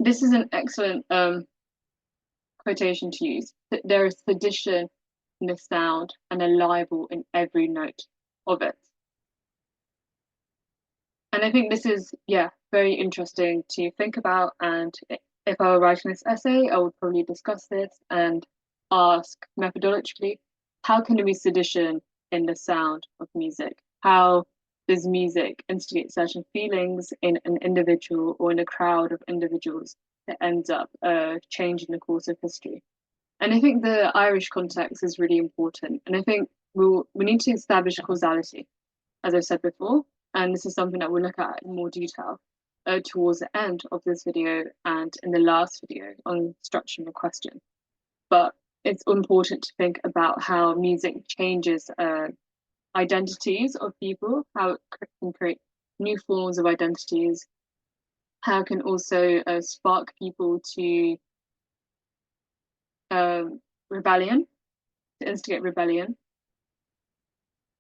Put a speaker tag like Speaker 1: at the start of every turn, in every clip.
Speaker 1: this is an excellent quotation to use. There is sedition in the sound and a libel in every note of it. And I think this is, yeah, very interesting to think about. And if I were writing this essay, I would probably discuss this and ask methodologically, how can there be sedition in the sound of music? How does music instigate certain feelings in an individual or in a crowd of individuals that ends up changing the course of history? And I think the Irish context is really important. And I think we need to establish causality, as I've said before. And this is something that we'll look at in more detail towards the end of this video and in the last video on structuring the question. But it's important to think about how music changes identities of people, how it can create new forms of identities, how it can also spark people to rebellion, to instigate rebellion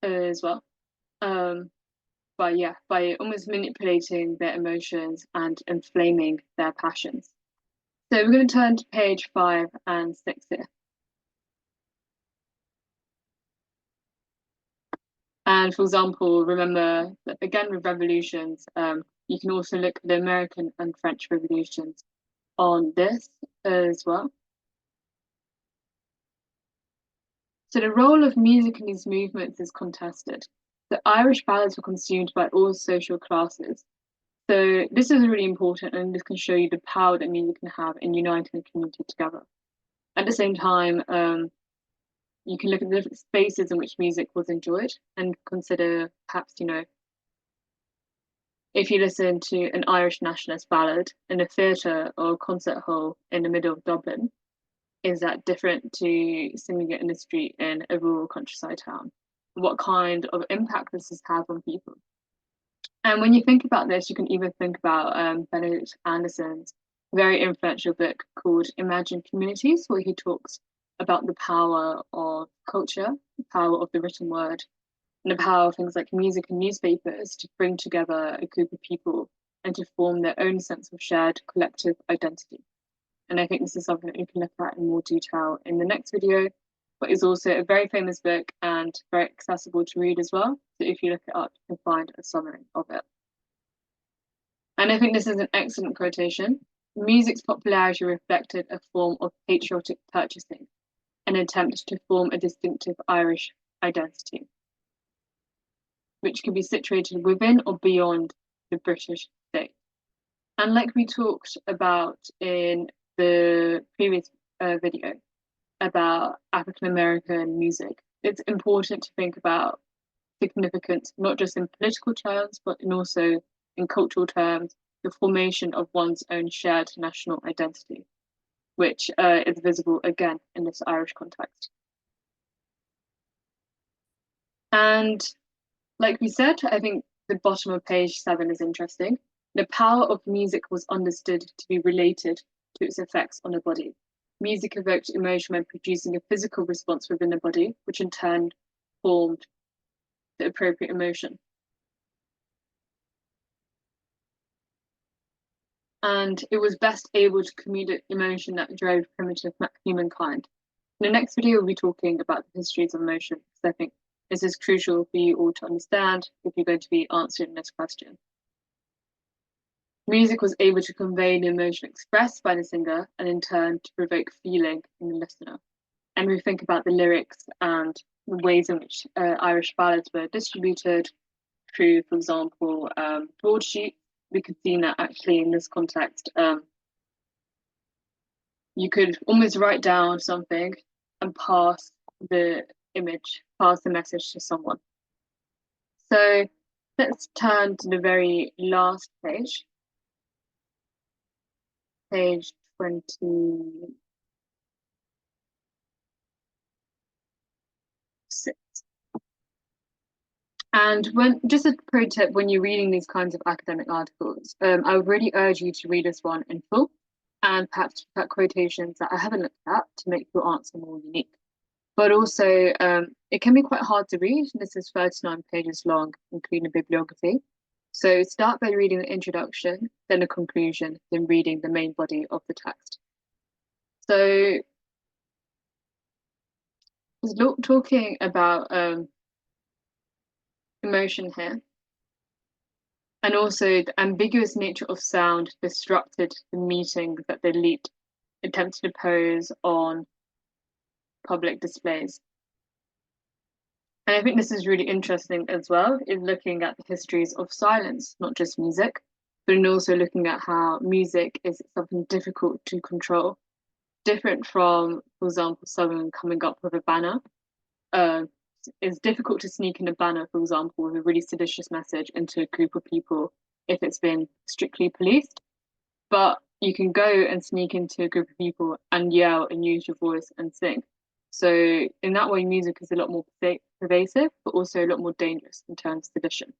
Speaker 1: as well. By almost manipulating their emotions and inflaming their passions. So we're going to turn to page 5 and 6 here. And for example, remember that again with revolutions, you can also look at the American and French revolutions on this as well. So the role of music in these movements is contested. The Irish ballads were consumed by all social classes. So this is really important, and this can show you the power that music can have in uniting the community together. At the same time, you can look at the different spaces in which music was enjoyed and consider perhaps, if you listen to an Irish nationalist ballad in a theatre or a concert hall in the middle of Dublin, is that different to singing it in the street in a rural countryside town? What kind of impact this has had on people? And when you think about this, you can even think about Benedict Anderson's very influential book called Imagined Communities, where he talks about the power of culture, the power of the written word, and the power of things like music and newspapers to bring together a group of people and to form their own sense of shared collective identity. And I think this is something that we can look at in more detail in the next video, but is also a very famous book and very accessible to read as well. So if you look it up, you can find a summary of it. And I think this is an excellent quotation. Music's popularity reflected a form of patriotic purchasing, an attempt to form a distinctive Irish identity, which can be situated within or beyond the British state. And like we talked about in the previous video about African American music, it's important to think about significance, not just in political terms, but also in cultural terms, the formation of one's own shared national identity, which is visible again in this Irish context. And like we said, I think the bottom of page 7 is interesting. The power of music was understood to be related to its effects on the body. Music evoked emotion when producing a physical response within the body, which in turn formed the appropriate emotion. And it was best able to communicate emotion that drove primitive humankind. In the next video, we'll be talking about the histories of emotion, because I think this is crucial for you all to understand if you're going to be answering this question. Music was able to convey the emotion expressed by the singer and in turn to provoke feeling in the listener. And we think about the lyrics and the ways in which Irish ballads were distributed through, for example, broadsheets. We could see that actually in this context, you could almost write down something and pass the image, pass the message to someone. So let's turn to the very last page, page 26. And just a pro tip, when you're reading these kinds of academic articles, I would really urge you to read this one in full and perhaps pick out quotations that I haven't looked at to make your answer more unique. But also, it can be quite hard to read. This is 39 pages long, including a bibliography. So start by reading the introduction, then a conclusion, then reading the main body of the text. So talking about emotion here, and also the ambiguous nature of sound disrupted the meeting that the elite attempted to pose on public displays. And I think this is really interesting as well, in looking at the histories of silence, not just music, but in also looking at how music is something difficult to control, different from, for example, someone coming up with a banner. Uh, it's difficult to sneak in a banner, for example, with a really seditious message into a group of people if it's been strictly policed. But you can go and sneak into a group of people and yell and use your voice and sing. So in that way, music is a lot more pervasive, but also a lot more dangerous in terms of sedition.